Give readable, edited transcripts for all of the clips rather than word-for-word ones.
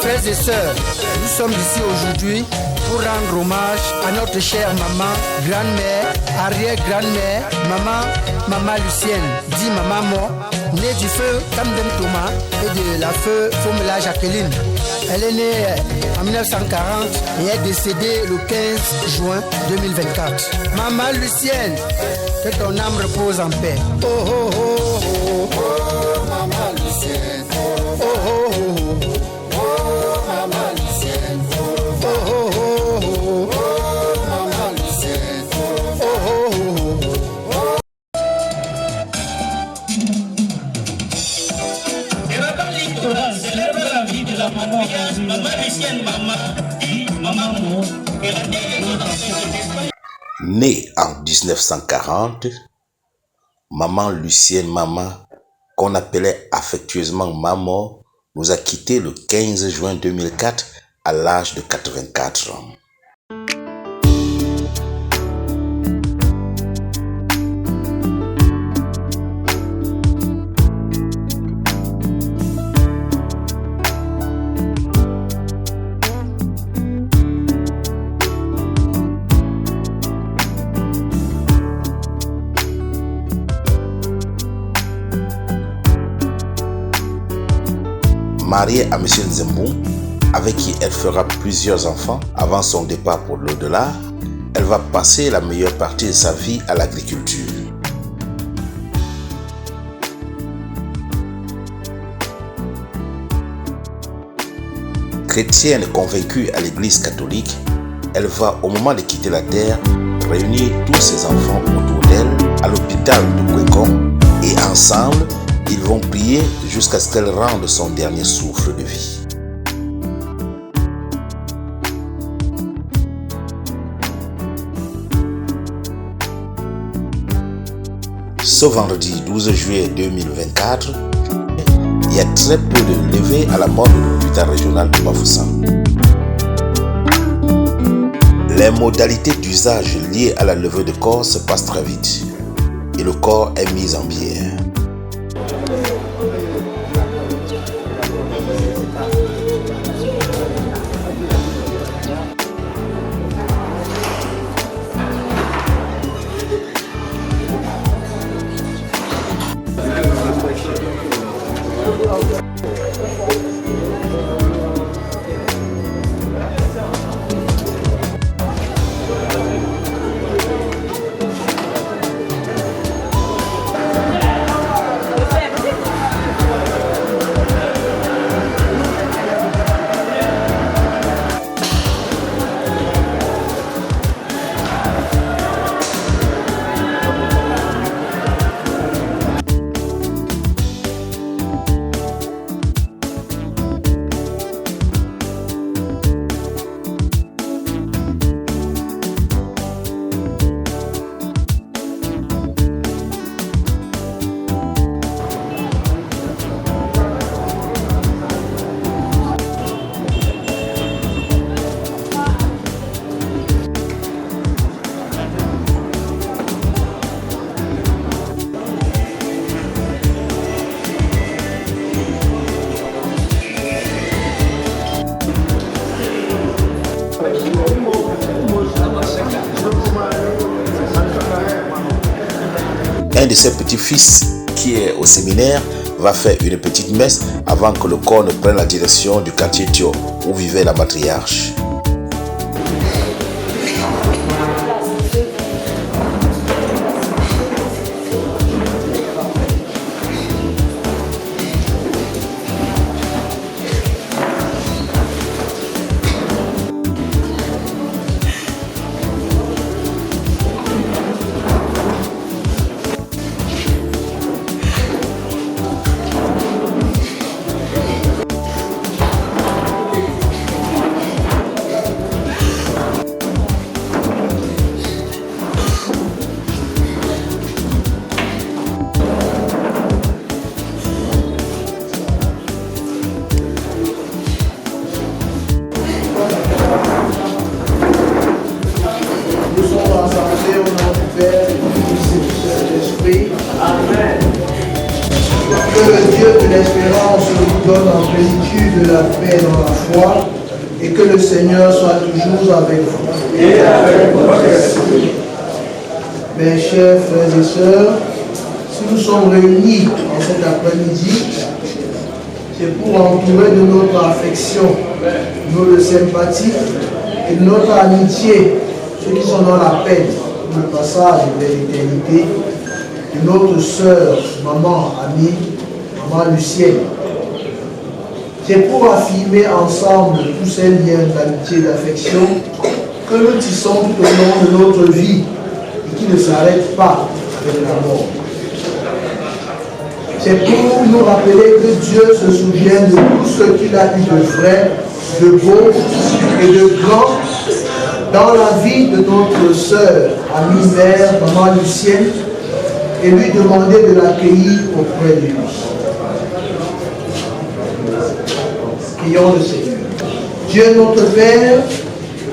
Frères et sœurs, nous sommes ici aujourd'hui pour rendre hommage à notre chère maman, grand-mère, arrière-grand-mère, maman Lucienne, dit maman Mo, née du feu Kamden Thomas et de la feu Fomela Jacqueline. Elle est née en 1940 et est décédée le 15 juin 2024. Maman Lucienne, que ton âme repose en paix. Oh oh oh oh, oh maman Lucienne. Oh oh oh, oh maman Lucienne. Oh oh oh, oh maman Lucienne. Oh oh oh. Célèbre la vie de la maman Lucienne, maman. Née en 1940, maman Lucienne Maman, qu'on appelait affectueusement Maman, nous a quittés le 15 juin 2004 à l'âge de 84 ans. Mariée à M. Nzembou, avec qui elle fera plusieurs enfants avant son départ pour l'au-delà, elle va passer la meilleure partie de sa vie à l'agriculture. Chrétienne convaincue à l'église catholique, elle va, au moment de quitter la terre, réunir tous ses enfants autour d'elle à l'hôpital de Kwekong et ensemble, ils vont prier jusqu'à ce qu'elle rende son dernier souffle de vie. Ce vendredi 12 juillet 2024, il y a très peu de levées à la mort de l'hôpital régional de Bafoussam. Les modalités d'usage liées à la levée de corps se passent très vite et le corps est mis en bière. Un de ses petits-fils qui est au séminaire va faire une petite messe avant que le corps ne prenne la direction du quartier Thio où vivait la matriarche. que l'espérance vous donne en plénitude de la paix dans la foi et que le Seigneur soit toujours avec vous. Et avec votre esprit. Mes chers frères et sœurs, si nous sommes réunis en cet après-midi, c'est pour entourer de notre affection, de notre sympathie et de notre amitié ceux qui sont dans la peine, pour le passage vers l'éternité, de notre sœur, maman, amie, maman Lucienne. C'est pour affirmer ensemble tous ces liens d'amitié et d'affection que nous tissons tout au long de notre vie et qui ne s'arrêtent pas avec la mort. C'est pour nous rappeler que Dieu se souvient de tout ce qu'il a eu de vrai, de beau et de grand dans la vie de notre sœur, amie mère, maman Lucienne, et lui demander de l'accueillir auprès de lui. Prions le Seigneur. Dieu notre Père,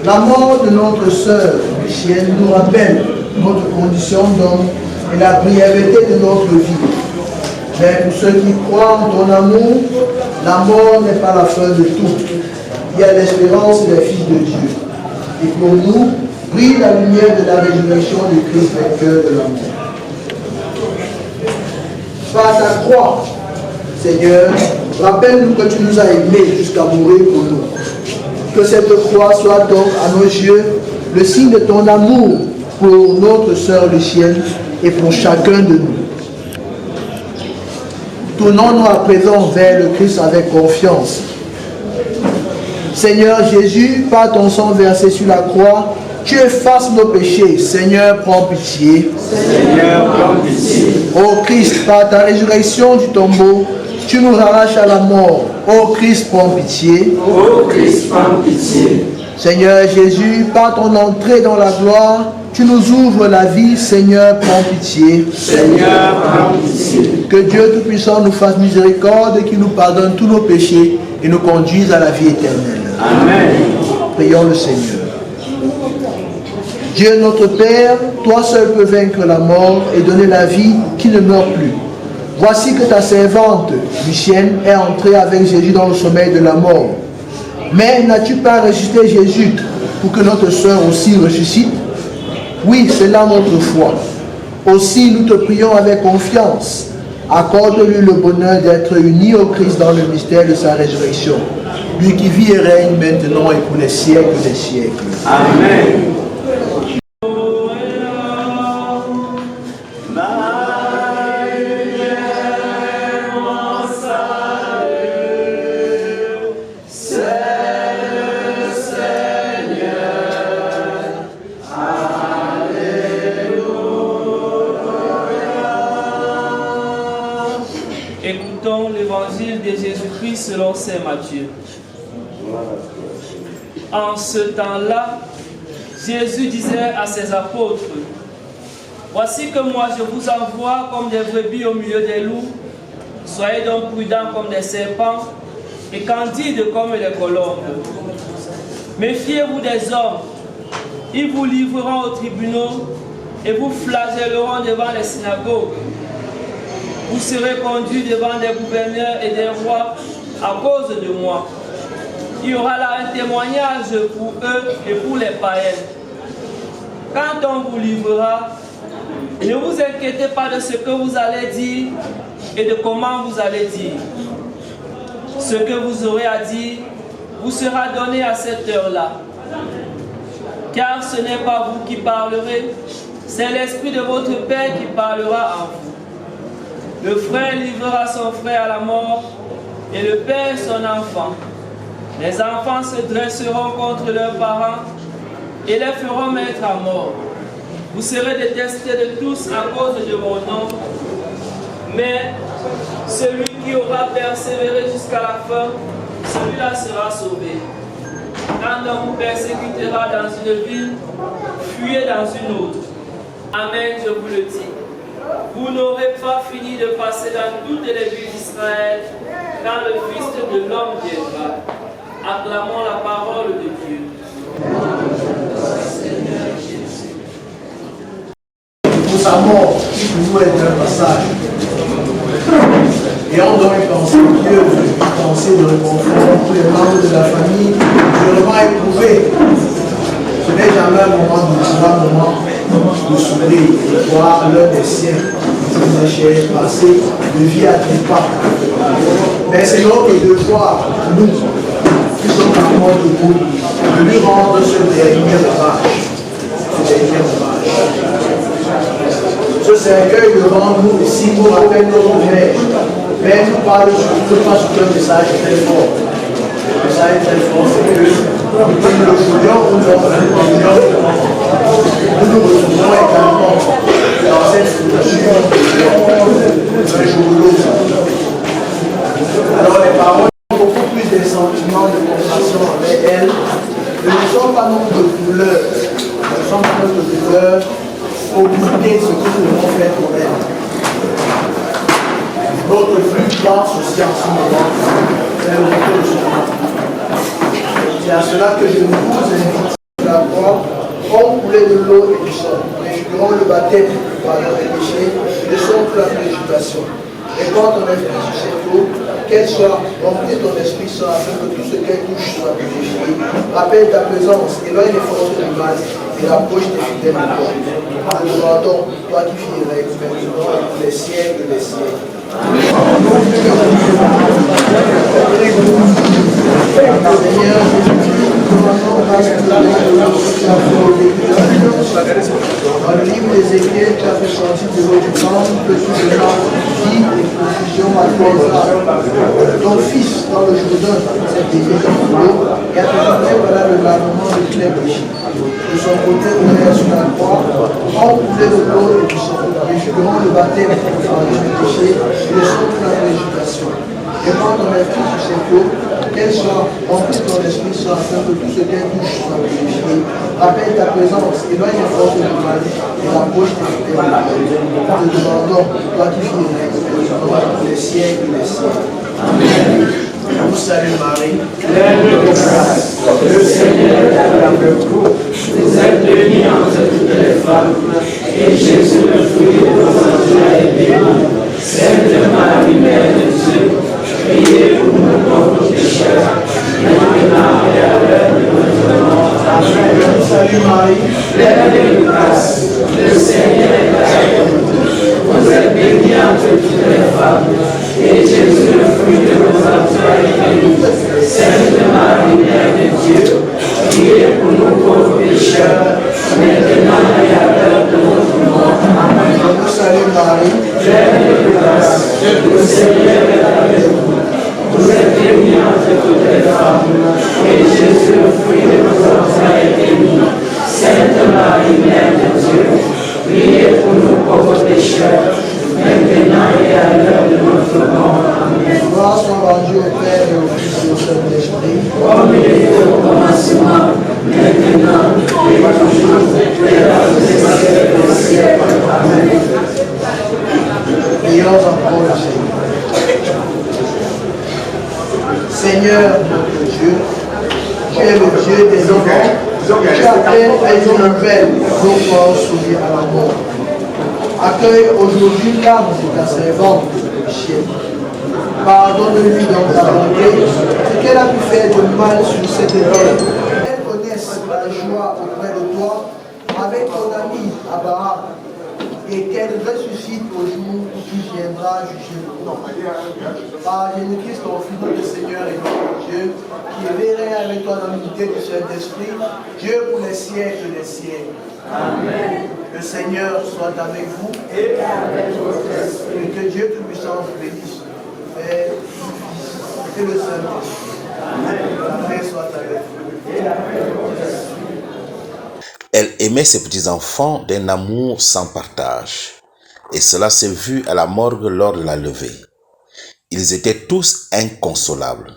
la mort de notre sœur Lucienne nous rappelle notre condition d'homme et la brièveté de notre vie. Mais pour ceux qui croient en ton amour, la mort n'est pas la fin de tout. Il y a l'espérance des fils de Dieu. Et pour nous, brille la lumière de la résurrection du Christ vainqueur de la mort. Par ta croix, Seigneur, rappelle-nous que tu nous as aimés jusqu'à mourir pour nous. Que cette croix soit donc à nos yeux le signe de ton amour pour notre sœur Lucienne et pour chacun de nous. Tournons-nous à présent vers le Christ avec confiance. Seigneur Jésus, par ton sang versé sur la croix, tu effaces nos péchés. Seigneur, prends pitié. Seigneur, prends pitié. Ô Christ, par ta résurrection du tombeau, tu nous arraches à la mort. Ô Christ, prends pitié. Ô Christ, prends pitié. Seigneur Jésus, par ton entrée dans la gloire, tu nous ouvres la vie. Seigneur, prends pitié. Seigneur, prends pitié. Que Dieu Tout-Puissant nous fasse miséricorde et qu'il nous pardonne tous nos péchés et nous conduise à la vie éternelle. Amen. Prions le Seigneur. Dieu notre Père, toi seul peux vaincre la mort et donner la vie qui ne meurt plus. Voici que ta servante, Lucienne, est entrée avec Jésus dans le sommeil de la mort. Mais n'as-tu pas ressuscité Jésus pour que notre sœur aussi ressuscite? Oui, c'est là notre foi. Aussi, nous te prions avec confiance. Accorde-lui le bonheur d'être uni au Christ dans le mystère de sa résurrection. Lui qui vit et règne maintenant et pour les siècles des siècles. Amen. Écoutons l'évangile de Jésus-Christ selon saint Matthieu. En ce temps-là, Jésus disait à ses apôtres, « Voici que moi je vous envoie comme des brebis au milieu des loups. Soyez donc prudents comme des serpents et candides comme des colombes. Méfiez-vous des hommes. Ils vous livreront aux tribunaux et vous flagelleront devant les synagogues. Vous serez conduits devant des gouverneurs et des rois à cause de moi. Il y aura là un témoignage pour eux et pour les païens. Quand on vous livrera, ne vous inquiétez pas de ce que vous allez dire et de comment vous allez dire. Ce que vous aurez à dire vous sera donné à cette heure-là. Car ce n'est pas vous qui parlerez, c'est l'Esprit de votre Père qui parlera en vous. Le frère livrera son frère à la mort et le père son enfant. Les enfants se dresseront contre leurs parents et les feront mettre à mort. Vous serez détestés de tous à cause de mon nom, mais celui qui aura persévéré jusqu'à la fin, celui-là sera sauvé. Quand on vous persécutera dans une ville, fuyez dans une autre. Amen, je vous le dis. Vous n'aurez pas fini de passer dans toutes les villes d'Israël quand le Fils de l'homme viendra. Acclamons la parole de Dieu. Pour sa mort, qui pour nous est un passage. Ayant donc pensé Dieu, une pensée de réconfort pour les membres de la famille, durement éprouvés. Ce n'est jamais un moment de joie, un moment de sourire, de voir l'un des siens, une chair passée de vie à trépas. Mais c'est notre devoir, nous, qui sommes encore debout, de lui rendre ce dernier hommage. Ce cercueil devant nous ici nous rappelle notre mère. Mais nous parle surtout pas sur un message très fort. Le message très fort, c'est que nous le voulions ou non, nous nous retrouvons également dans cette situation un jour ou l'autre. Alors les paroles ont beaucoup plus de sentiments de compassion avec elles. Ne sont pas notre douleur. Ne sont pas notre douleur pour goûter ce que nous devons faire pour elle. Notre plus basse aussi en ce moment, c'est le retour de ce moment. C'est à cela que je vous invite à croire, comme couler de l'eau et du sang, préfigurant le baptême du pardon des péchés et de son pour la purification. Et quand ton esprit sur cette eau, qu'elle soit remplie de ton esprit soit afin que tout ce qu'elle touche soit purifié. Rappelle ta présence, éloigne les forces du mal et rapproche des fidèles de toi. Nous demandons, toi qui finirais maintenant les siècles des siècles. Seigneur Jésus, dans le livre d'Ézéchiel, tu as fait sortir de l'eau du temple que tout le monde vit et confusion à toi. Ton fils, dans le Jourdain, s'est baigné dans l'eau et a fait voilà le lavement de tous les péchés. De son côté, on est sur la croix, encoulé de l'eau et du sang, préfigurant le baptême par les péchés et le sang de la purification. Et quand on est tout sur cette eau, qu'elle soit remplie de ton esprit, soit afin que tout ce qu'elle touche soit purifié. Rappelle ta présence, éloigne les forces du mal et rapproche tes fidèles. Nous te demandons, toi qui finirais pour les siècles et les siècles. Amen. Je vous salue Marie, pleine de grâce, le Seigneur est avec vous. Vous êtes bénie entre toutes les femmes, et Jésus, le fruit de vos entrailles, est béni. Sainte Marie, Mère de Dieu, priez pour nous pauvres pécheurs, maintenant et à l'heure de notre mort. Amen. Je vous salue Marie, pleine de grâce, le Seigneur est avec vous. Vous êtes bénie entre toutes les femmes, et Jésus, le fruit de vos entrailles, est béni. Sainte Marie, Mère de Dieu, priez pour nous pauvres pécheurs, maintenant et à l'heure de notre mort. Amen. Je vous salue Marie, pleine de grâce, le Seigneur est avec vous. Vous êtes bénie entre toutes les femmes, et Jésus, le fruit de vos entrailles, est béni. Sainte Marie, Mère de Dieu, priez pour nous pauvres pécheurs, maintenant et à l'heure de notre mort. Amen. Gloire soit rendue au Père et au Fils et au Saint-Esprit, comme il était au commencement, maintenant et toujours, et dans les siècles des siècles. Amen. Prions encore le Seigneur. Seigneur notre Dieu, tu es le Dieu des enfants, tu appelles à une nouvelle nos corps soumis à la mort. Accueille aujourd'hui l'âme de ta servante, chienne. Pardonne-lui dans ta bonté ce qu'elle a pu faire de mal sur cette terre. Elle connaisse la joie auprès de toi avec ton ami Abraham et qu'elle ressuscite au jour où tu viendras juger le monde. Par Jésus-Christ, ton Fils, notre Seigneur et notre Dieu, qui est véné avec toi dans l'unité du Saint-Esprit, Dieu pour les siècles des siècles. Amen. Le Seigneur soit avec vous et avec votre esprit. Et que Dieu Tout-Puissant vous bénisse, Père, Fils et le Saint-Esprit. Amen. La paix soit avec vous et avec votre esprit. Elle aimait ses petits-enfants d'un amour sans partage. Et cela s'est vu à la morgue lors de la levée. Ils étaient tous inconsolables.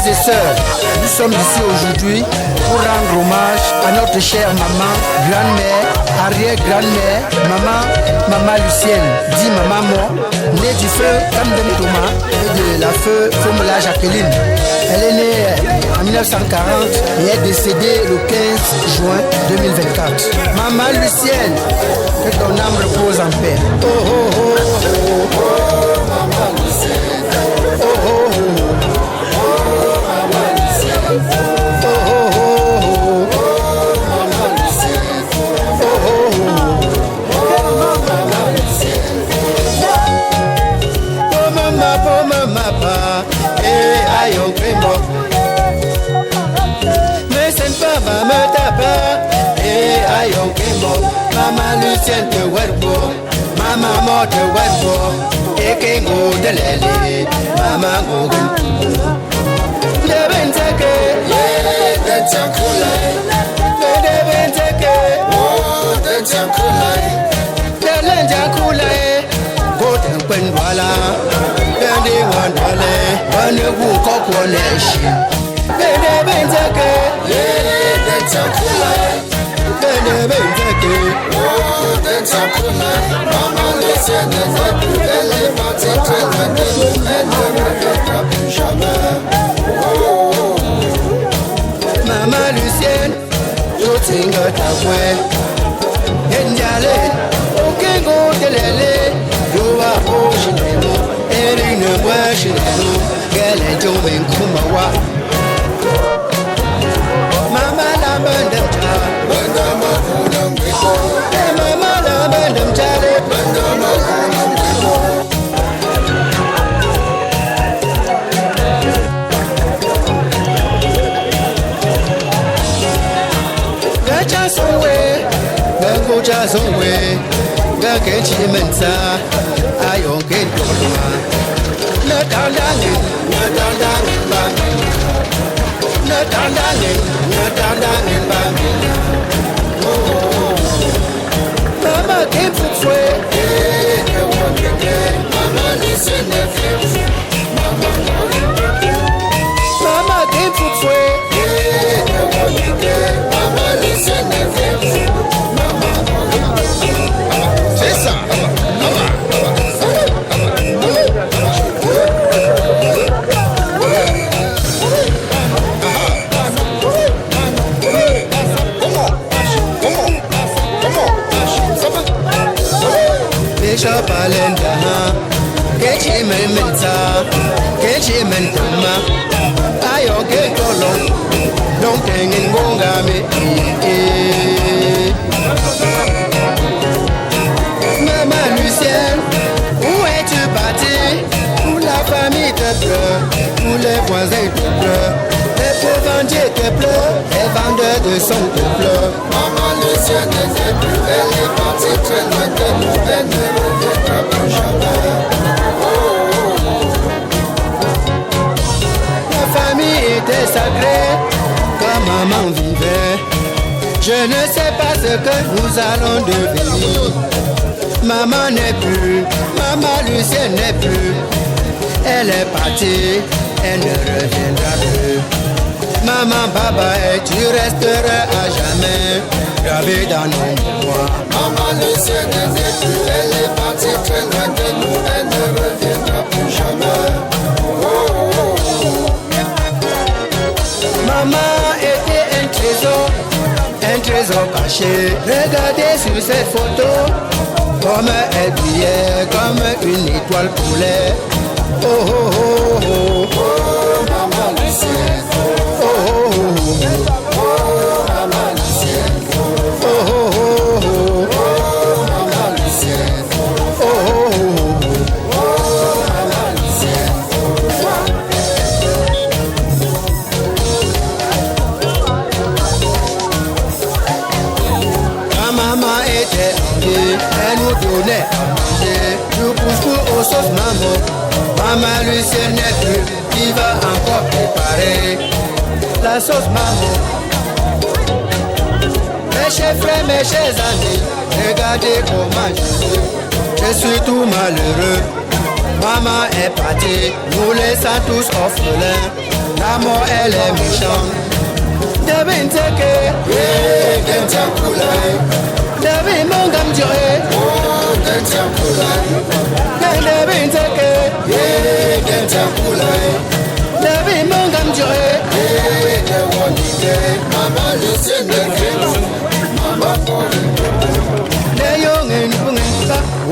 Frères et sœurs, nous sommes ici aujourd'hui pour rendre hommage à notre chère maman, grand-mère, arrière-grand-mère, maman Lucienne, dit maman Mo, née du feu Kamdem Thomas et de la feu Fomola Jacqueline. Elle est née en 1940 et est décédée le 15 juin 2024. Maman Lucienne, que ton âme repose en paix. Oh oh oh oh oh, maman Lucienne. Oh oh oh oh, maman Lucienne. Oh oh oh oh, maman Lucienne. Oh oh oh, maman Lucienne. Oh maman, eh aïe au crimo. Mais c'est pas maman tapa, eh aïe au crimo. Maman Lucienne te werbo, maman mo te werbo, et kengo de lele, maman go. De benteke, yeah, de chakulai. De benteke, oh, de chakulai. De lenjakulai, go to Penwala, and they want to lay, one who cock one nation. De benteke, yeah, de chakulai. De benteke, oh, de chakulai. Maman Lucienne est plus belle et partie très loin de nous, elle ne reviendra plus jamais. Maman Lucienne, je t'ingue ta voix. Enjale, aucun goût de l'élé. Doua au chinelo, et une voix chinelo. Qu'elle est tombée en kumawa. Maman la bande ta, bande ma kunam biko. Et maman la bande t'ale, bande ma kunam biko. Goja Zongwe, Gakechi Mensa, Ayon Kenkolma, Natandani, Natandani Bami, Natandani, Natandani Bami. Mama came for free, Mama listen to him, Mama came for free, Mama listen to him. Bishop Alenda, get him in Mensa, get him in Tama. I get along, don't hang in Gongami. Maman Lucienne, où es-tu parti? Où la famille te pleure, où les voisins te pleurent, les pauvres te pleurent, les vendeurs de son te pleurent. Maman Lucienne n'était plus, elle est partie très loin de nous, elle ne reviendra plus jamais. La famille était sacrée, quand maman vivait. Je ne sais pas ce que nous allons devenir. Maman n'est plus, maman Lucienne n'est plus. Elle est partie, elle ne reviendra plus. Maman, papa, et tu resteras à jamais gravé dans nos mémoires. Maman Lucienne n'est plus, elle est partie très loin de nous, elle ne reviendra plus jamais. Maman était un trésor caché. Regardez sur cette photo, comme elle brillait, comme une étoile poulet. Oh oh oh oh, oh maman Lucienne. Oh oh oh oh, oh maman Lucienne. Oh oh oh oh, oh maman Lucienne. Oh oh oh oh, oh maman Lucienne. Quand maman était en vie, elle nous donnait à manger. Du couscous aux sauces maman. Maman Lucienne n'est plus, qui va encore préparer la sauce maman. Mes chers frères, mes chers amis, regardez comment je suis tout malheureux. Maman est partie, nous laissant tous orphelins. La mort elle est méchante. Devin teke, Devin mongam joe, Devin teke, Devin mongam joe, les young and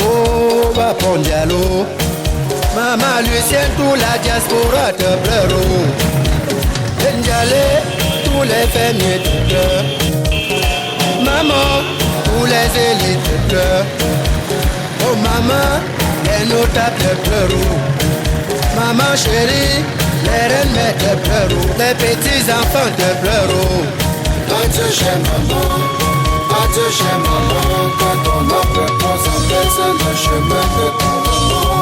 oh, va pondialo, Maman Lucienne, tout la diaspora te pleure. Njale, tous les fermiers te pleurent. Maman, tous les élites te pleurent. Oh maman, les notables te pleurent. Maman chérie, les reines mères te pleurent. Les petits enfants te pleurent. Adieu chez maman, quand on a peur qu'on s'appelle, c'est le chemin de ton maman.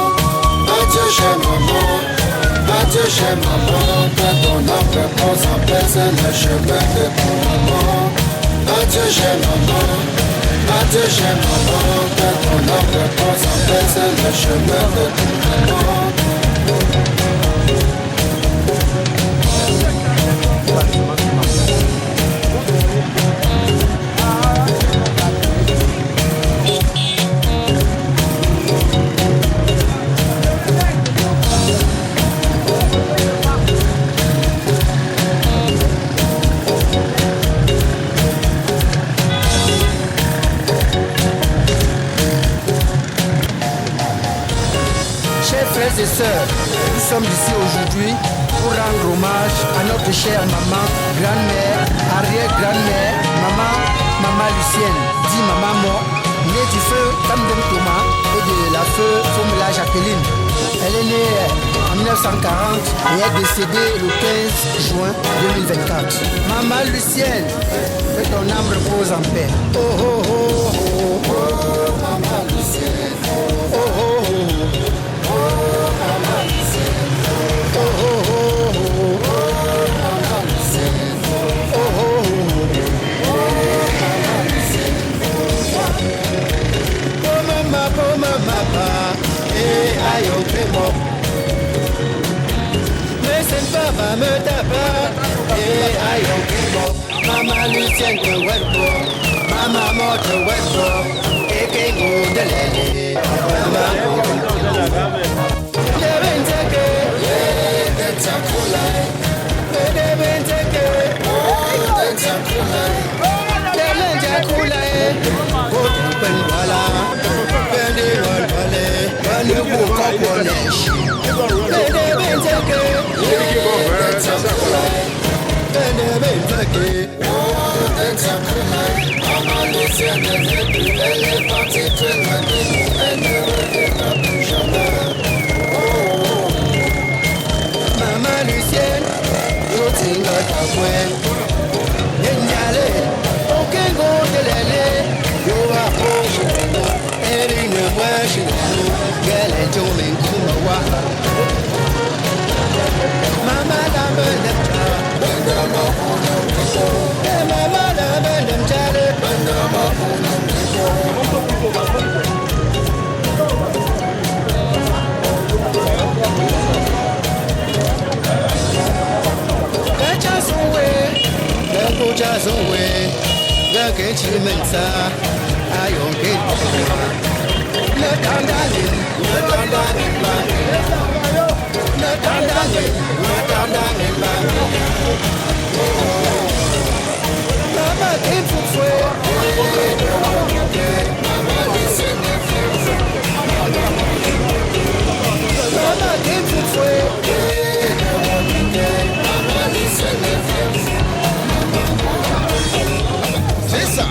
Adieu chez maman, quand on a peur qu'on s'appelle, c'est le chemin de ton maman. Adieu chez maman, quand on a peur qu'on s'appelle, c'est le chemin de ton maman. Frères et sœurs, nous sommes ici aujourd'hui pour rendre hommage à notre chère maman, grand-mère, arrière-grand-mère, maman Lucienne, dit maman Mo, née du feu Kamdem Thomas et de la feu Fomela Jacqueline. Elle est née en 1940 et est décédée le 15 juin 2024. Maman Lucienne, que ton âme repose en paix. Oh oh oh oh, oh maman Lucienne, oh oh oh. Me taper et aïe Maman Lucienne te webbo, maman mo te webbo, et kengo de l'élé, maman Devin teke, Devin teke, Devin jakulae, Goten pen wala, Bendi ron wale, Bendi buka koneshi, Devin teke. Maman Lucienne, yo tinga ta fuen. Yenyale, aucun gros de l'élé, yo approche, elle est une wesh, qu'elle est tombée comme moi. Maman la benepta, benama ona meko. Maman la benepta, benama ona meko. Gacha sonwe, gacha sonwe, gachi mensa, ayon kito. Le tandalin, Mama came for free. Mama came for free. C'est ça.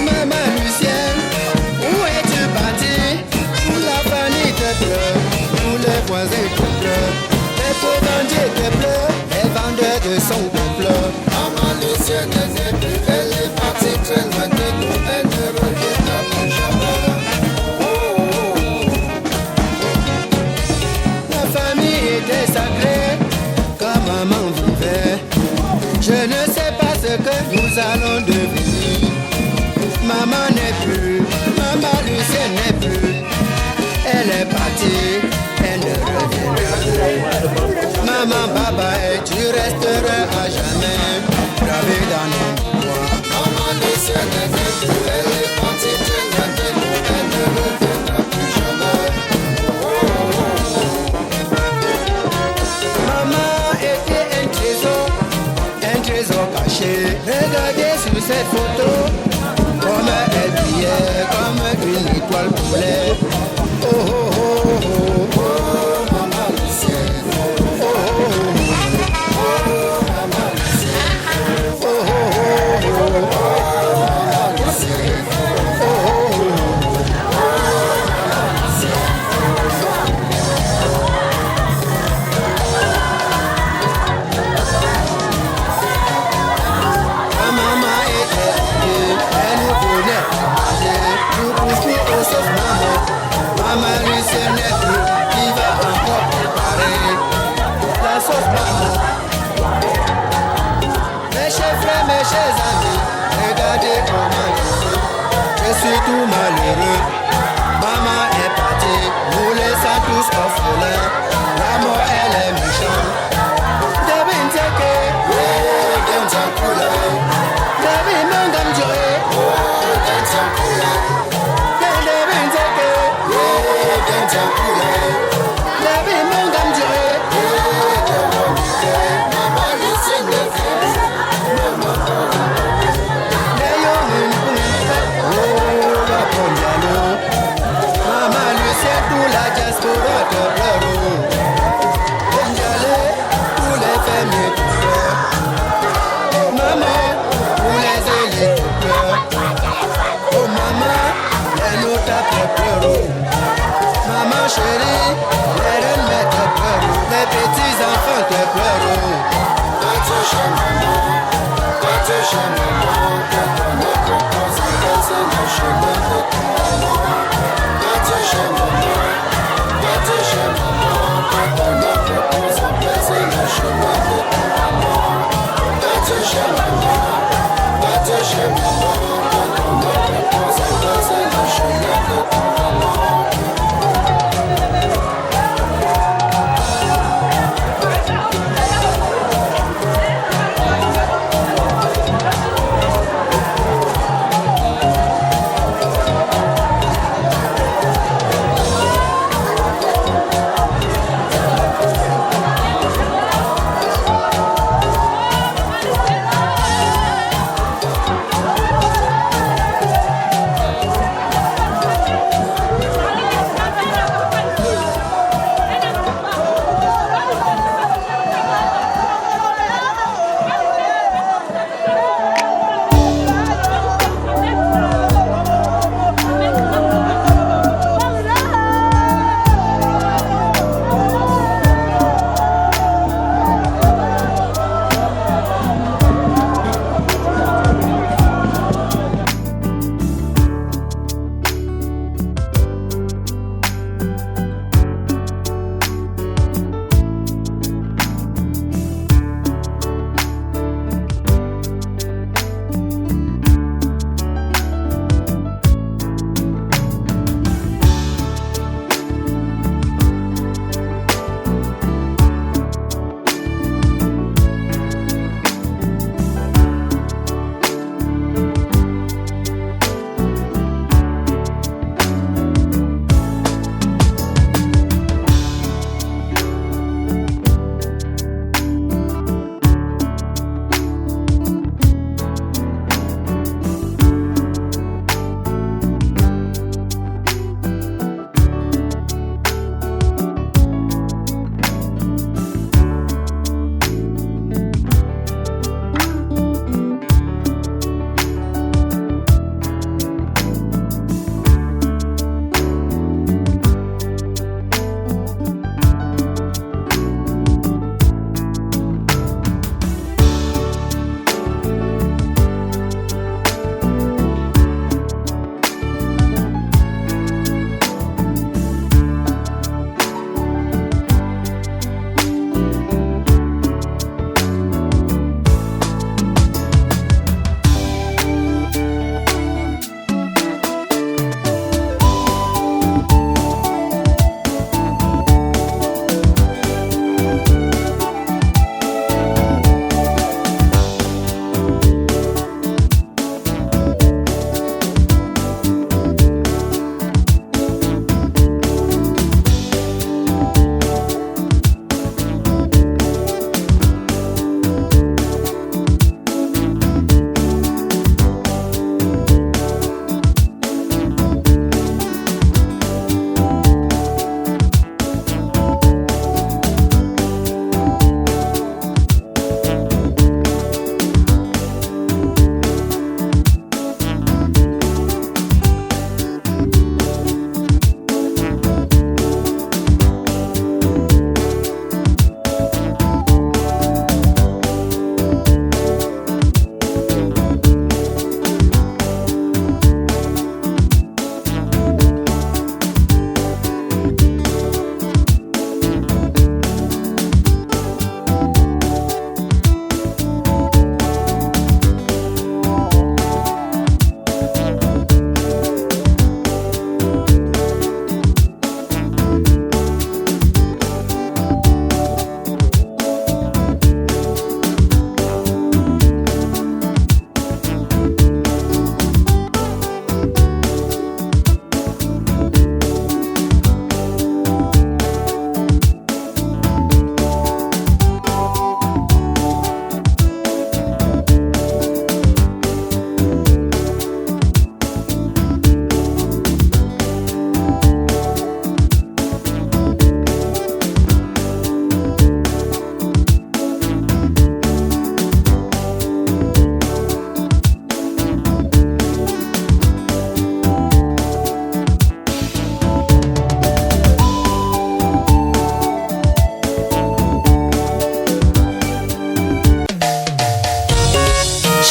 Maman Lucienne, où es-tu partie? Où la famille te pleure, où les voisins te pleurent, les pauvres te pleurent, les vendeurs de son de pleurs. Maman Lucienne n'est plus, elle est partie très loin de nous, elle ne reviendra plus jamais. La famille était sacrée, quand maman vivait. Je ne sais pas ce que nous allons devenir. Maman n'est plus, maman Lucienne n'est plus. Elle est partie, elle ne reviendra plus. Maman, papa, et tu resteras à jamais gravé dans nos mémoires. Maman Lucienne n'est plus, elle est partie très loin de nous, elle ne reviendra plus jamais. Maman était un trésor caché. Regardez sur cette photo, comme elle brillait, comme une étoile polaire. Oh oh oh oh oh, maman Lucienne. Oh oh oh oh, maman Lucienne. Oh oh oh oh, maman Lucienne. Oh oh oh, maman Lucienne. Ma maman était âgée, elle nous donnait à manger. Nous poussons au sauf maman. Maman Lucienne n'est plus, qui va encore préparer la sauce maman. Mes chers frères, mes chers amis, regardez comment je suis tout malheureux. Maman est partie, nous laissons tous orphelins. La mort, elle est méchante. Devine c'est que, Deus en couleur. Devine mon gamme duré, Deus en couleur. Devine c'est que, Deus en couleur. Devine mon gamme duré, maman Lucienne n'est plus. Maman Lucienne, tout la diaspora te pleure. Tous les fermiers te pleurent. Maman, tous les élites te pleurent. Oh maman, les notables te pleurent. Maman chérie.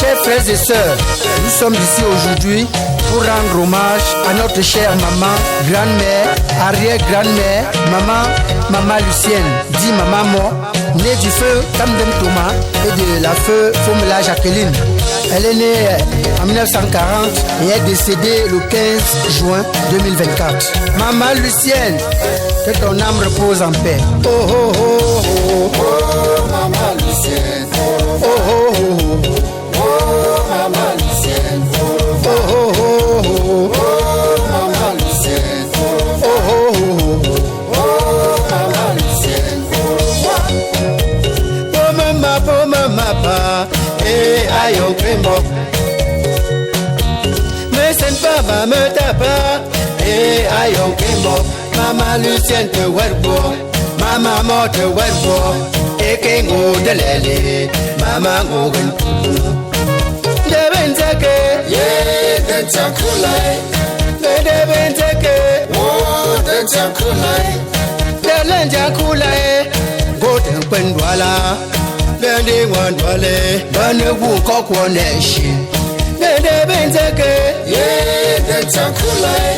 Chers frères et sœurs, nous sommes ici aujourd'hui pour rendre hommage à notre chère maman, grand-mère, arrière-grand-mère, maman Lucienne, dit maman Mo, née du feu Kamdem Thomas et de la feu Fomela Jacqueline. Elle est née en 1940 et est décédée le 15 juin 2024. Maman Lucienne, que ton âme repose en paix. Oh oh oh oh, oh maman Lucienne. Oh oh oh oh, oh maman Lucienne. Oh oh oh oh, oh maman Lucienne. Oh oh oh oh, oh maman Lucienne. Oh maman pa, et aïe crimo. Mais c'est pas maman tapa, et aïe crimo. Maman Lucienne te werbo, maman mo te werbo, et kengo de lele, maman ogun. De benzake, yeah, de chakulai, de benzake, oh, de chakulai, de lenjakulai, go to Pendwala, de Dingwandwale, Banagu Kokwaneshi, de benzake, yeah, de chakulai.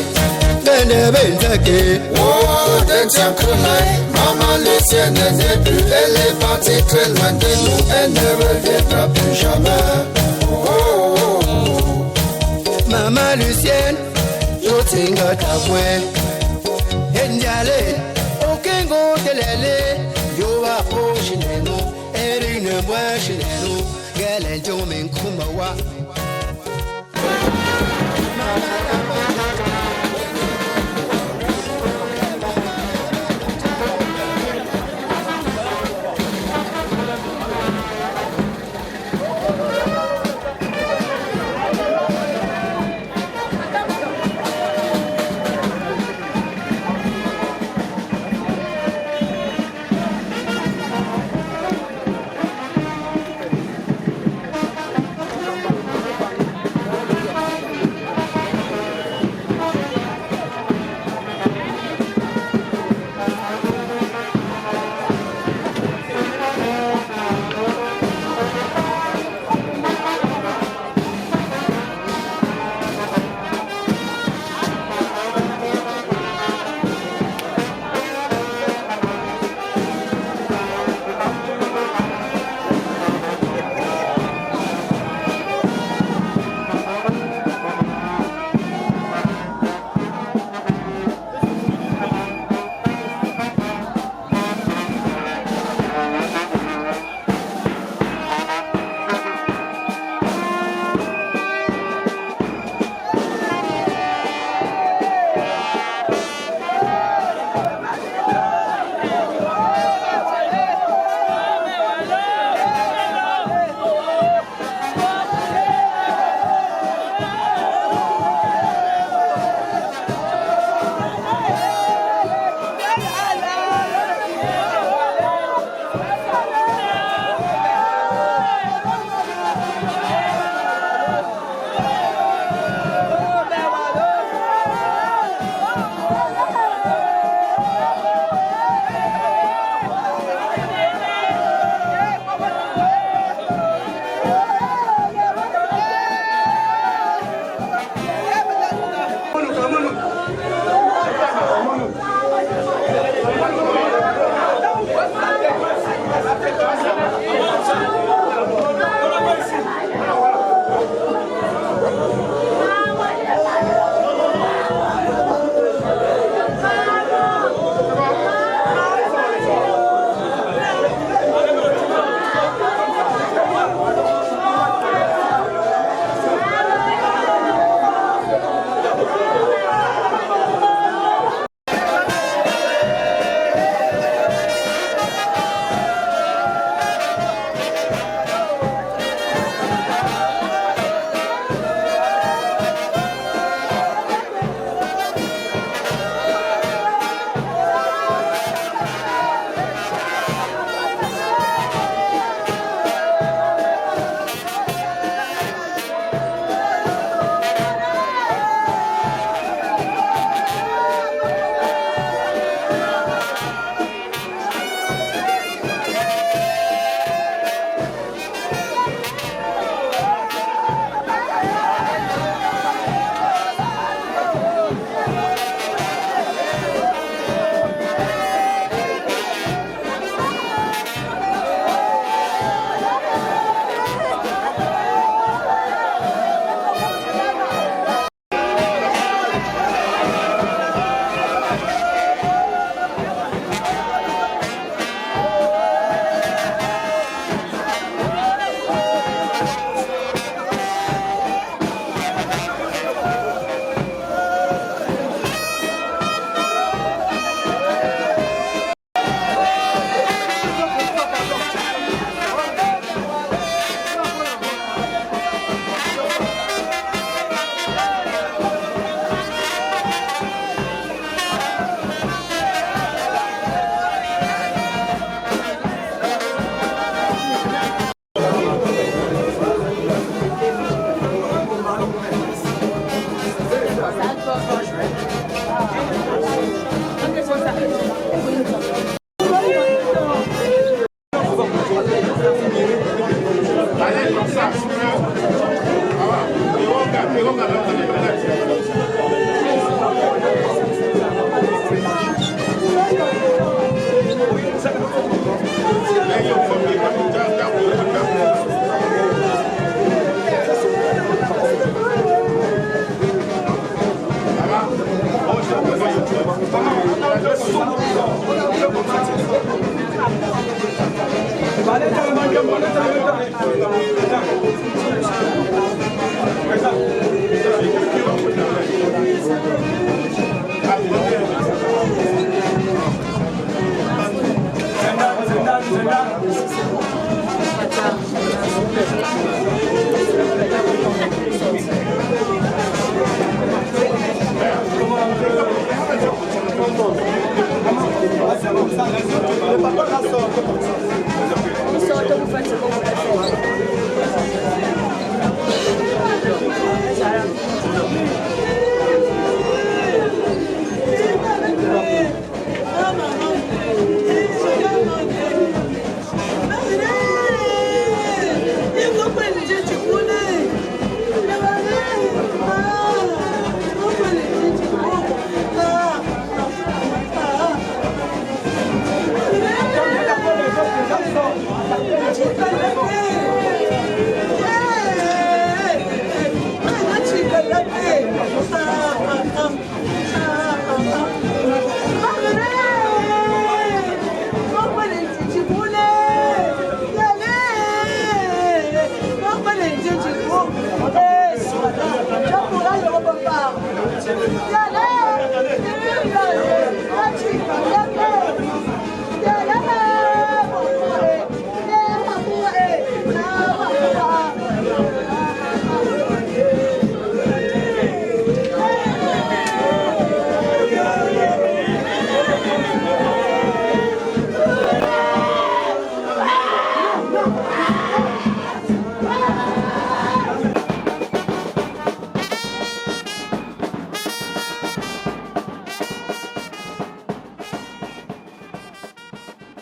Oh, de Tchakoulaï, maman Lucienne n'est plus, elle est partie très loin de nous, elle ne reviendra plus jamais. Oh, oh, oh. Maman Lucienne, je t'inga ta voix. Enjale, aucun go de l'élé, yo va au chineno, et une bois chineno, galen jomin kumawa.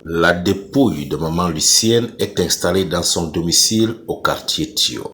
La dépouille de maman Lucienne est installée dans son domicile au quartier Thio.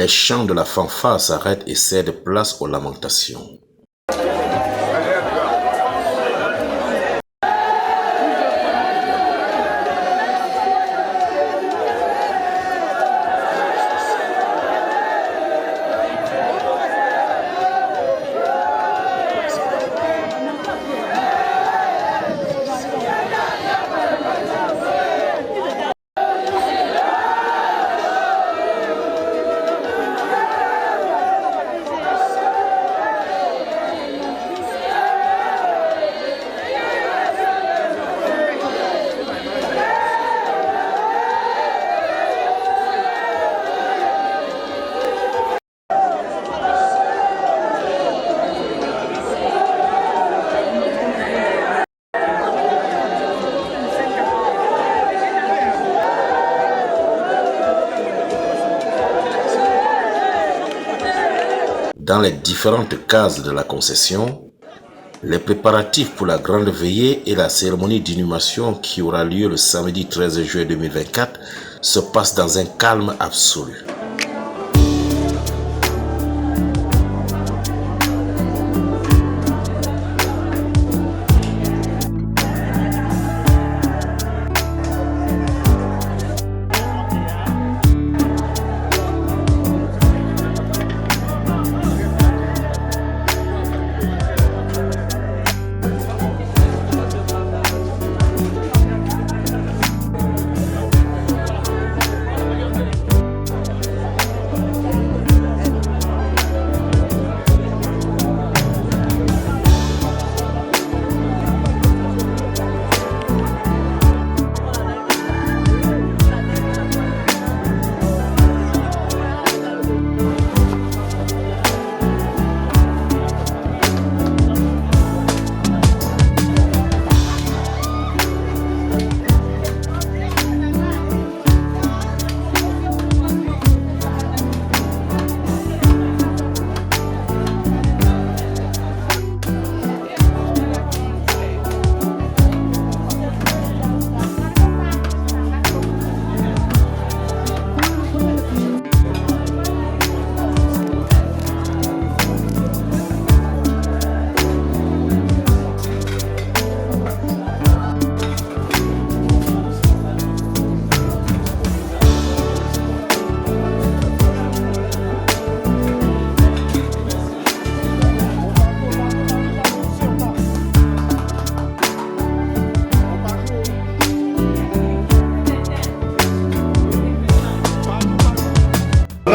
Les chants de la fanfare s'arrêtent et cèdent place aux lamentations. dans les différentes cases de la concession, les préparatifs pour la grande veillée et la cérémonie d'inhumation qui aura lieu le samedi 13 juillet 2024 se passent dans un calme absolu.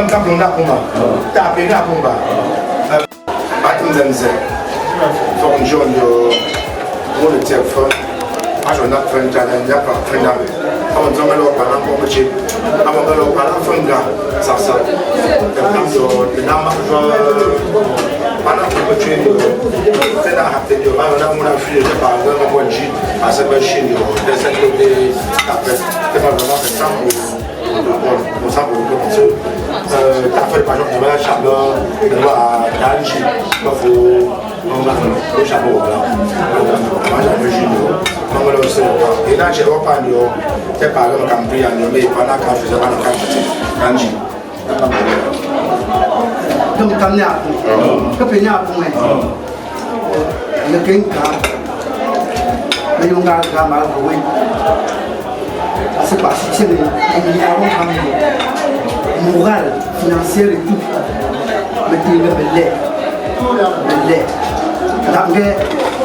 Kapunda Pumba, Tapena Pumba, Batinzenze, for John, your volunteer for Ajona French, Yapa Frenda, our Zomelo Panapochi, our Melo Panafunga, Sasa, the number Panapochi, then I have to do Anamuna Free, the Panapochi, as a machine, the second of the sample. Pour ça, tu as fait par exemple le charbon, tu dois garder le charbon. Moi j'ai vu le aussi. Et là, j'ai repris le par exemple Campri, mais pendant qu'on faisait pas le Campri. Donc, tu as que peine à pour moi. Le Kenka, mais on a gamma, oui. C'est parce que c'est moral, financier et tout. Mais tu le lait.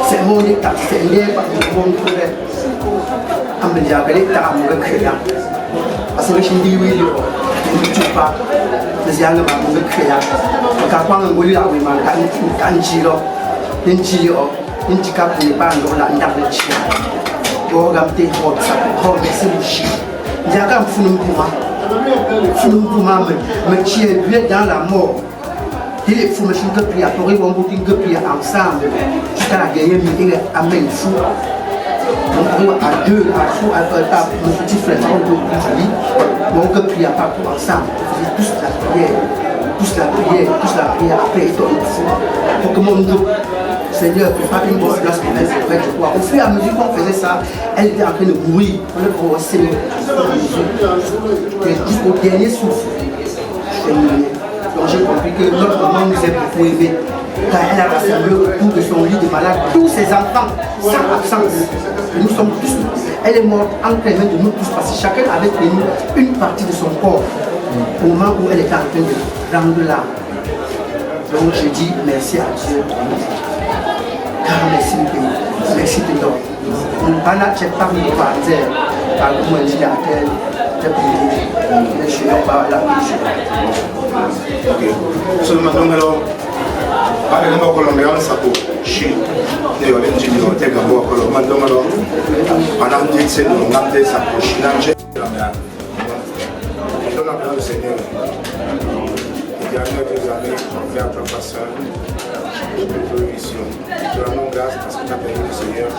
C'est mon état, c'est l'État, c'est mon collègue. Amélia, l'État, mon créa. Parce que je dis oui, je ne tue pas. Les gens ne m'ont pas créé. Quand on voulait avoir un giro, un giro, un ticap n'est pas un ordre de chien. Organiser pour baisser le chien. Il y a un Founouma, mais qui est bien dans la mort. Il faut me faire prier, pour y avoir un prier ensemble. Jusqu'à la guerre, il est amen fou. Donc, à deux, à fou, à mon petit frère, on peut prier partout ensemble. On faisait tous la prière, après, il tombe fou. Pour que mon dos. Seigneur, prépare une bonne place pour elle, c'est vrai, je crois. Au fur et à mesure qu'on faisait ça, elle était en train de mourir. On le voit au Seigneur. Jusqu'au dernier souffle. Donc j'ai compris que notre maman nous est beaucoup aimée. Car elle a rassemblé autour de son lit de malade tous ses enfants, sans absence. Et nous sommes tous. Elle est morte entre les mains de nous tous parce que chacun avait pris une partie de son corps au moment où elle était en train de rendre l'âme. Donc je dis merci à Dieu. Car merci de nous. Merci de nous. On ne va pas checker par nous par terre, par le moins dit à terre, je suis pas là. Ok. Seulement, alors, par exemple, Colombien, ça peut chier. Il y a un ingénieur qui est d'abord Colombien, alors, pendant 10 secondes, on a fait ça pour chier. Je donne la le Seigneur. Il y a quelques années, on fait un professeur. Ici. Je te rends grâce parce que tu as permis le Seigneur.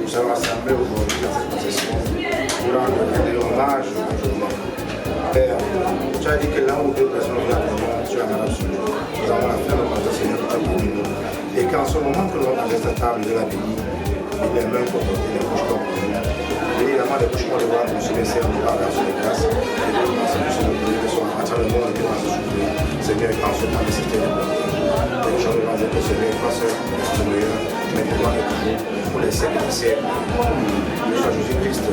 Nous sommes rassemblés aujourd'hui dans cette procession pour rendre hommage au journal. Père, tu as dit que là où deux personnes viennent, tu as malade sur nous. Nous avons la fin de notre Seigneur que tu as béni nous. Et qu'en ce moment que nous avons à cette table de la bénie, il est mains pour nous, il est bouche pour nous. Bénis la main des bouches pour le voir, nous se laisser en nous parler sur les grâces. Et nous commençons à nous donner de son matin le monde et dans ce souffrir. Seigneur, quand ce temps de citer les bonnes. Et je remercie que Seigneur, passeur, le meilleur, maintenant et toujours, pour les siècles des siècles. Nous sommes Jésus-Christ.